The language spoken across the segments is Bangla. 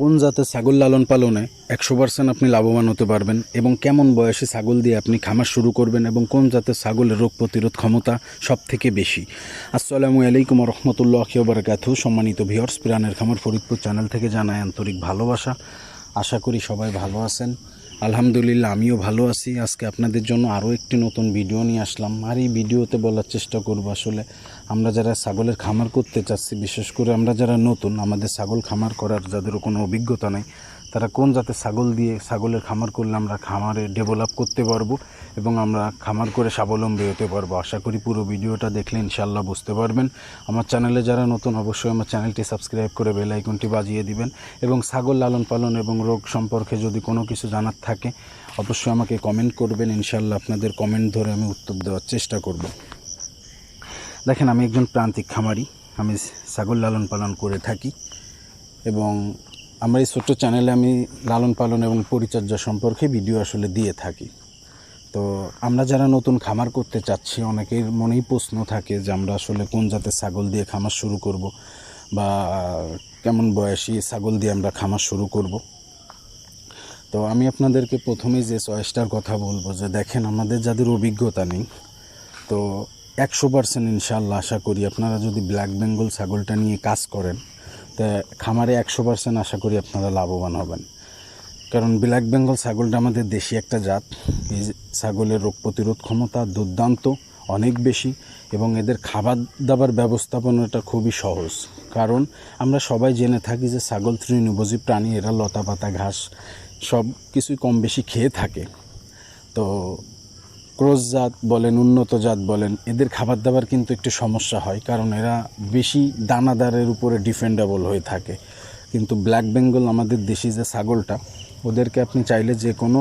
কোন জাতের ছাগল লালন পালনে 100% আপনি লাভবান হতে পারবেন এবং কেমন বয়সে ছাগল দিয়ে আপনি খামার শুরু করবেন এবং কোন জাতের ছাগলের রোগ প্রতিরোধ ক্ষমতা সব থেকে বেশি। আসসালামু আলাইকুম রহমতুল্লাহি ওয়া বারাকাতুহু। সম্মানিত ভিউয়ার্স, প্রাণের খামার ফরিদপুর চ্যানেল থেকে জানাই আন্তরিক ভালোবাসা। আশা করি সবাই ভালো আছেন। আলহামদুলিল্লাহ আমিও ভালো আছি। আজকে আপনাদের জন্য আরও একটি নতুন ভিডিও নিয়ে আসলাম। আর এই ভিডিওতে বলার চেষ্টা করব আসলে আমরা যারা ছাগলের খামার করতে চাচ্ছি, বিশেষ করে আমরা যারা নতুন, আমাদের ছাগল খামার করার যাদের কোনো অভিজ্ঞতা নেই, তারা কোন জাতের ছাগল দিয়ে ছাগলের খামার করলে আমরা খামারে ডেভেলপ করতে পারবো এবং আমরা খামার করে স্বাবলম্বী হতে পারবো। আশা করি পুরো ভিডিওটা দেখলে ইনশাআল্লাহ বুঝতে পারবেন। আমার চ্যানেলে যারা নতুন অবশ্যই আমার চ্যানেলটি সাবস্ক্রাইব করে বেল আইকনটি বাজিয়ে দিবেন এবং ছাগল লালন পালন এবং রোগ সম্পর্কে যদি কোনো কিছু জানার থাকে অবশ্যই আমাকে কমেন্ট করবেন। ইনশাআল্লাহ আপনাদের কমেন্ট ধরে আমি উত্তর দেওয়ার চেষ্টা করব। দেখেন, আমি একজন প্রান্তিক খামারি, আমি ছাগল লালন পালন করে থাকি এবং আমার এই ছোট্ট চ্যানেলে আমি লালন পালন এবং পরিচর্যা সম্পর্কে ভিডিও আসলে দিয়ে থাকি। তো আমরা যারা নতুন খামার করতে চাচ্ছি, অনেকের মনেই প্রশ্ন থাকে যে আমরা আসলে কোন জাতের ছাগল দিয়ে খামার শুরু করব বা কেমন বয়সী ছাগল দিয়ে আমরা খামার শুরু করব। তো আমি আপনাদেরকে প্রথমেই যে চয়েসটার কথা বলবো যে দেখেন, আমাদের যাদের অভিজ্ঞতা নেই, তো 100% ইনশাআল্লাহ আশা করি আপনারা যদি ব্ল্যাক বেঙ্গল ছাগলটা নিয়ে কাজ করেন তা খামারে 100% আশা করি আপনারা লাভবান হবেন। কারণ ব্ল্যাক বেঙ্গল ছাগলটা আমাদের দেশি একটা জাত। এই ছাগলের রোগ প্রতিরোধ ক্ষমতা দুর্দান্ত, অনেক বেশি এবং এদের খাবার দাবার ব্যবস্থাপনাটা খুবই সহজ। কারণ আমরা সবাই জেনে থাকি যে ছাগল তৃণভোজী প্রাণী, এরা লতা পাতা ঘাস সব কিছুই কম বেশি খেয়ে থাকে। তো ক্রস জাত বলেন, উন্নত জাত বলেন, এদের খাবার দাবার কিন্তু একটু সমস্যা হয়, কারণ এরা বেশি দানাদারের উপরে ডিপেন্ডেবল হয়ে থাকে। কিন্তু ব্ল্যাক বেঙ্গল আমাদের দেশি যে ছাগলটা, ওদেরকে আপনি চাইলে যে কোনো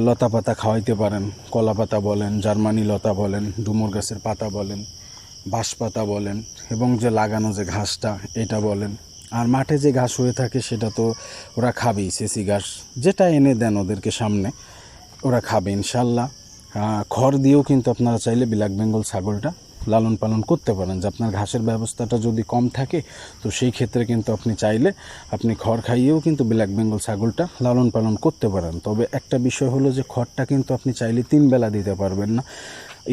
লতা পাতা খাওয়াইতে পারেন। কলা পাতা বলেন, জার্মানি লতা বলেন, ডুমুর গাছের পাতা বলেন, বাঁশ পাতা বলেন এবং যে লাগানো যে ঘাসটা এটা বলেন। আর মাঠে যে ঘাস হয়ে থাকে সেটা তো ওরা খাবেই, সেসি ঘাস যেটা এনে দেন ওদেরকে সামনে ওরা খাবে ইনশাল্লাহ। খড় দিয়েও কিন্তু আপনারা চাইলে ব্ল্যাক বেঙ্গল ছাগলটা লালন পালন করতে পারেন। যে আপনার ঘাসের ব্যবস্থাটা যদি কম থাকে তো সেই ক্ষেত্রে কিন্তু আপনি চাইলে আপনি খড় খাইয়েও কিন্তু ব্ল্যাক বেঙ্গল ছাগলটা লালন পালন করতে পারেন। তবে একটা বিষয় হলো যে খড়টা কিন্তু আপনি চাইলে 3 বেলা দিতে পারবেন না।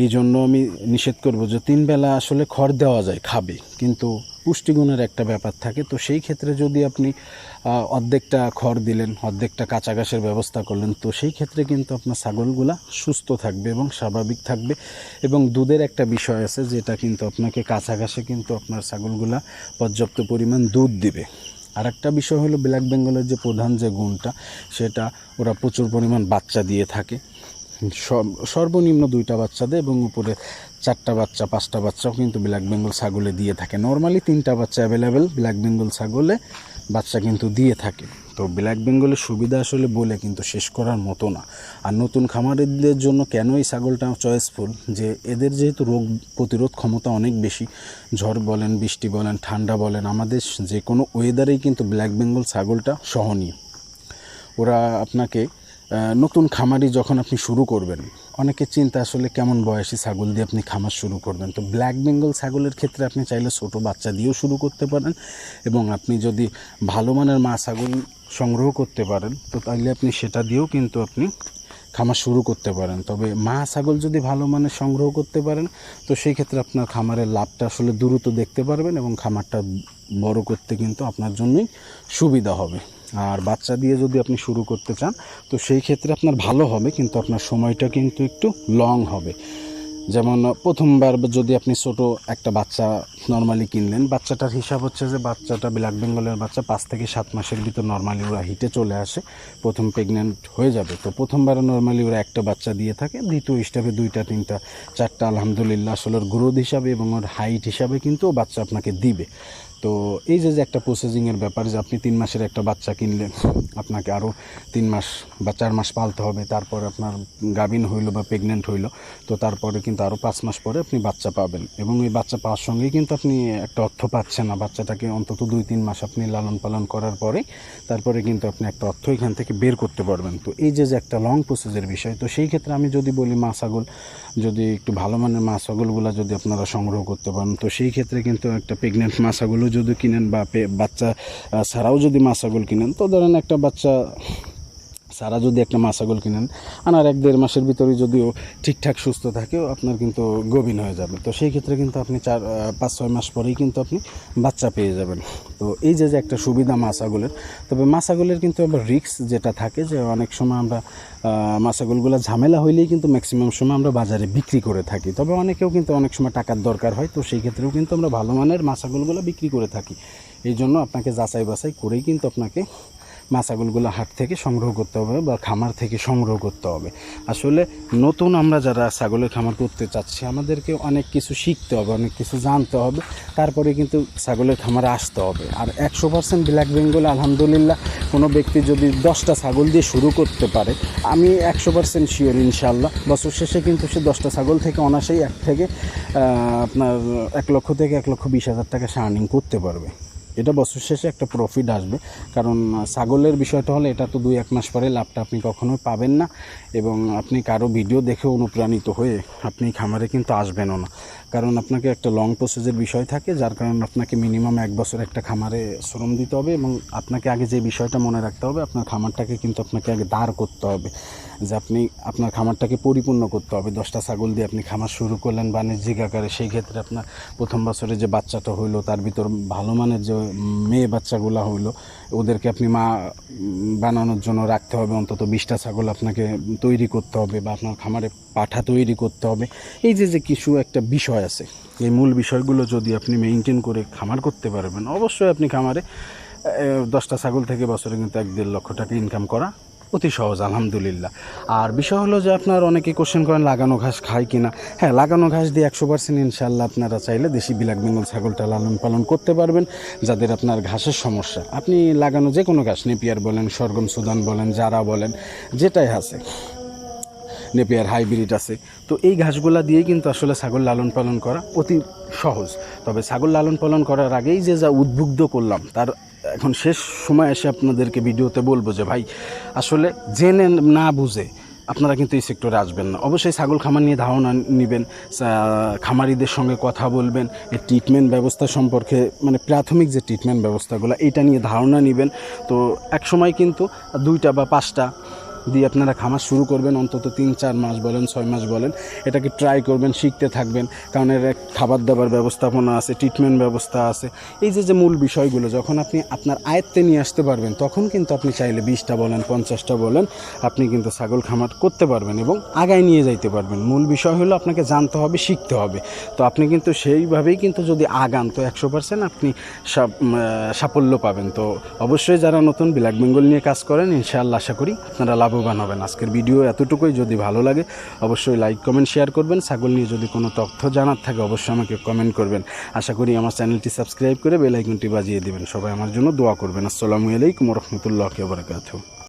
এই জন্য আমি নিষেধ করব যে 3 বেলা আসলে খড় দেওয়া যায়, খাবে, কিন্তু পুষ্টিগুণের একটা ব্যাপার থাকে। তো সেই ক্ষেত্রে যদি আপনি অর্ধেকটা খড় দিলেন, অর্ধেকটা কাঁচা ঘাসের ব্যবস্থা করলেন, তো সেই ক্ষেত্রে কিন্তু আপনার ছাগলগুলা সুস্থ থাকবে এবং স্বাভাবিক থাকবে। এবং দুধের একটা বিষয় আছে যেটা কিন্তু আপনাকে কাঁচা ঘাসে কিন্তু আপনার ছাগলগুলা পর্যাপ্ত পরিমাণ দুধ দিবে। আর একটা বিষয় হলো ব্ল্যাক বেঙ্গলের যে প্রধান যে গুণটা, সেটা ওরা প্রচুর পরিমাণ বাচ্চা দিয়ে থাকে। সর্বনিম্ন 2টা বাচ্চা দেয় এবং উপরে 4টা বাচ্চা 5টা বাচ্চাও কিন্তু ব্ল্যাক বেঙ্গল ছাগলে দিয়ে থাকে। নর্মালি 3টা বাচ্চা অ্যাভেলেবেল ব্ল্যাক বেঙ্গল ছাগলে বাচ্চা কিন্তু দিয়ে থাকে। তো ব্ল্যাক বেঙ্গলের সুবিধা আসলে বলে কিন্তু শেষ করার মতো না। আর নতুন খামারিদের জন্য কেন এই ছাগলটা চয়েসফুল, যে এদের যেহেতু রোগ প্রতিরোধ ক্ষমতা অনেক বেশি, ঝড় বলেন, বৃষ্টি বলেন, ঠান্ডা বলেন, আমাদের যে কোনো ওয়েদারেই কিন্তু ব্ল্যাক বেঙ্গল ছাগলটা সহনীয়। ওরা আপনাকে নতুন খামারি যখন আপনি শুরু করবেন, অনেকে চিন্তা আসলে কেমন বয়সী ছাগল দিয়ে আপনি খামার শুরু করবেন। তো ব্ল্যাক বেঙ্গল ছাগলের ক্ষেত্রে আপনি চাইলে ছোটো বাচ্চা দিয়েও শুরু করতে পারেন এবং আপনি যদি ভালো মানের মা ছাগল সংগ্রহ করতে পারেন তো তাহলে আপনি সেটা দিয়েও কিন্তু আপনি খামার শুরু করতে পারেন। তবে মা ছাগল যদি ভালো মানের সংগ্রহ করতে পারেন তো সেই ক্ষেত্রে আপনার খামারের লাভটা আসলে দ্রুত দেখতে পারবেন এবং খামারটা বড় করতে কিন্তু আপনার জন্যই সুবিধা হবে। আর বাচ্চা দিয়ে যদি আপনি শুরু করতে চান তো সেই ক্ষেত্রে আপনার ভালো হবে, কিন্তু আপনার সময়টা কিন্তু একটু লং হবে। যেমন প্রথমবার যদি আপনি ছোট একটা বাচ্চা নর্মালি কিনলেন, বাচ্চাটার হিসাব হচ্ছে যে বাচ্চাটা ব্ল্যাক বেঙ্গলের বাচ্চা 5 থেকে 7 মাসের ভিতর নর্মালি ওরা হিটে চলে আসে, প্রথম প্রেগনেন্ট হয়ে যাবে। তো প্রথমবার নর্মালি ওরা একটা বাচ্চা দিয়ে থাকে, দ্বিতীয় স্টেপে 2টা 3টা 4টা আলহামদুলিল্লাহ আসলে ওর গ্রোথ হিসাবে এবং ওর হাইট হিসাবে কিন্তু বাচ্চা আপনাকে দিবে। তো এই যে একটা প্রসেসিংয়ের ব্যাপার, যে আপনি 3 মাসের একটা বাচ্চা কিনলেন, আপনাকে আরও 3 মাস বা 4 মাস পালতে হবে, তারপর আপনার গাভিন হইলো বা প্রেগনেন্ট হইলো, তো তারপরে কিন্তু আরও 5 মাস পরে আপনি বাচ্চা পাবেন এবং এই বাচ্চা পাওয়ার সঙ্গেই কিন্তু আপনি একটা অর্থ পাচ্ছেন না। বাচ্চাটাকে অন্তত 2-3 মাস আপনি লালন পালন করার পরে তারপরে কিন্তু আপনি একটা অর্থ এখান থেকে বের করতে পারবেন। তো এই যে একটা লং প্রসেসের বিষয়, তো সেই ক্ষেত্রে আমি যদি বলি মা ছাগল যদি একটু ভালো মানের মা ছাগলগুলো যদি আপনারা সংগ্রহ করতে পারেন তো সেই ক্ষেত্রে কিন্তু একটা প্রেগনেন্ট মা ছাগলও যদি কিনেন বা বাচ্চা ছাড়াও যদি মা ছাগল কিনেন, তো ধরেন একটা বাচ্চা সারা যদি একটা মা ছাগল কিনেন, আনার 1-1.5 মাসের ভিতরে যদিও ঠিকঠাক সুস্থ থাকেও আপনার কিন্তু গভীর হয়ে যাবে। তো সেই ক্ষেত্রে কিন্তু আপনি 4-5-6 মাস পরেই কিন্তু আপনি বাচ্চা পেয়ে যাবেন। তো এই যে একটা সুবিধা মা ছাগলের। তবে মা ছাগলের কিন্তু আবার রিস্ক যেটা থাকে, যে অনেক সময় আমরা মা ছাগলগুলো ঝামেলা হইলেই কিন্তু ম্যাক্সিমাম সময় আমরা বাজারে বিক্রি করে থাকি। তবে অনেকেও কিন্তু অনেক সময় টাকার দরকার হয়, তো সেই ক্ষেত্রেও কিন্তু আমরা ভালো মানের মা ছাগলগুলো বিক্রি করে থাকি। এই জন্য আপনাকে যাচাই বাছাই করেই কিন্তু আপনাকে মা ছাগলগুলো হাট থেকে সংগ্রহ করতে হবে বা খামার থেকে সংগ্রহ করতে হবে। আসলে নতুন আমরা যারা ছাগলের খামার করতে চাচ্ছি, আমাদেরকে অনেক কিছু শিখতে হবে, অনেক কিছু জানতে হবে, তারপরে কিন্তু ছাগলের খামারে আসতে হবে। আর 100% ব্ল্যাক বেঙ্গল আলহামদুলিল্লাহ কোনো ব্যক্তি যদি 10টা ছাগল দিয়ে শুরু করতে পারে, আমি 100% শিওর ইনশাআল্লাহ বছর শেষে কিন্তু সে 10টা ছাগল থেকে অনায়াসেই আপনার 1 লক্ষ থেকে 1,20,000 টাকা সে আর্নিং করতে পারবে। এটা বছর শেষে একটা প্রফিট আসবে। কারণ ছাগলের বিষয়টা হলে এটা তো 2-1 মাস পরে লাভটা আপনি কখনোই পাবেন না, এবং আপনি কারো ভিডিও দেখে অনুপ্রাণিত হয়ে আপনি খামারে কিন্তু আসবেনও না। কারণ আপনাকে একটা লং প্রসেসের বিষয় থাকে, যার কারণে আপনাকে মিনিমাম 1 বছর একটা খামারে শ্রম দিতে হবে, এবং আপনাকে আগে যে বিষয়টা মনে রাখতে হবে, আপনার খামারটাকে কিন্তু আপনাকে আগে দাঁড় করতে হবে, যে আপনি আপনার খামারটাকে পরিপূর্ণ করতে হবে। 10টা ছাগল দিয়ে আপনি খামার শুরু করলেন বাণিজ্যিক আকারে, সেই ক্ষেত্রে আপনার প্রথম বছরে যে বাচ্চাটা হইলো, তার ভিতর ভালো মানের যে মেয়ে বাচ্চাগুলো হইলো, ওদেরকে আপনি মা বানানোর জন্য রাখতে হবে। অন্তত 20টা ছাগল আপনাকে তৈরি করতে হবে, বা আপনার খামারে পাঠা তৈরি করতে হবে। এই যে কিছু একটা বিষয় আছে, এই মূল বিষয়গুলো যদি আপনি মেনটেন করে খামার করতে পারবেন, অবশ্যই আপনি খামারে 10টা ছাগল থেকে বছরে কিন্তু 1-1.5 লক্ষ টাকা ইনকাম করা অতি সহজ আলহামদুলিল্লাহ। আর বিষয় হলো যে আপনার অনেকে কোশ্চেন করেন লাগানো ঘাস খায় কিনা। হ্যাঁ, লাগানো ঘাস দিয়ে 100% ইনশাআল্লাহ আপনারা চাইলে দেশি ব্ল্যাক বেঙ্গল ছাগলটা লালন পালন করতে পারবেন। যাদের আপনার ঘাসের সমস্যা, আপনি লাগানো যে কোনো ঘাস, নেপিয়ার বলেন, সরগম সুদান বলেন, জারা বলেন, যেটাই আছে, নেপিয়ার হাইব্রিড আছে, তো এই ঘাসগুলা দিয়েই কিন্তু আসলে ছাগল লালন পালন করা অতি সহজ। তবে ছাগল লালন পালন করার আগেই যে যা উদ্বুদ্ধ করলাম, তার এখন শেষ সময় এসে আপনাদেরকে ভিডিওতে বলবো যে ভাই, আসলে জেনে না বুঝে আপনারা কিন্তু এই সেক্টরে আসবেন না। অবশ্যই ছাগল খামার নিয়ে ধারণা নেবেন, খামারিদের সঙ্গে কথা বলবেন, এই ট্রিটমেন্ট ব্যবস্থা সম্পর্কে, মানে প্রাথমিক যে ট্রিটমেন্ট ব্যবস্থাগুলো, এইটা নিয়ে ধারণা নেবেন। তো এক সময় কিন্তু 2টা বা 5টা দিয়ে আপনারা খামার শুরু করবেন। অন্তত 3-4 মাস বলেন, 6 মাস বলেন, এটাকে ট্রাই করবেন, শিখতে থাকবেন। কারণ এর খাবার দাবার ব্যবস্থাপনা আছে, ট্রিটমেন্ট ব্যবস্থা আছে। এই যে মূল বিষয়গুলো যখন আপনি আপনার আয়ত্তে নিয়ে আসতে পারবেন, তখন কিন্তু আপনি চাইলে 20টা বলেন, 50টা বলেন, আপনি কিন্তু ছাগল খামার করতে পারবেন এবং আগায় নিয়ে যাইতে পারবেন। মূল বিষয় হলো আপনাকে জানতে হবে, শিখতে হবে। তো আপনি কিন্তু সেইভাবেই কিন্তু যদি আগান, তো 100% আপনি সাফল্য পাবেন। তো অবশ্যই যারা নতুন ব্ল্যাক বেঙ্গল নিয়ে কাজ করেন, ইনশাআল্লাহ আশা করি আপনারা লাভবান হবেন। আজকের ভিডিও এতটুকুই। যদি ভালো লাগে অবশ্যই লাইক, কমেন্ট, শেয়ার করবেন। ছাগল নিয়ে যদি কোনো তথ্য জানার থাকে অবশ্যই আমাকে কমেন্ট করবেন। আশা করি আমার চ্যানেলটি সাবস্ক্রাইব করে বেল আইকনটি বাজিয়ে দেবেন। সবাই আমার জন্য দোয়া করবেন। আসসালামু আলাইকুম ওয়া রাহমাতুল্লাহি ওয়া বারাকাতুহু।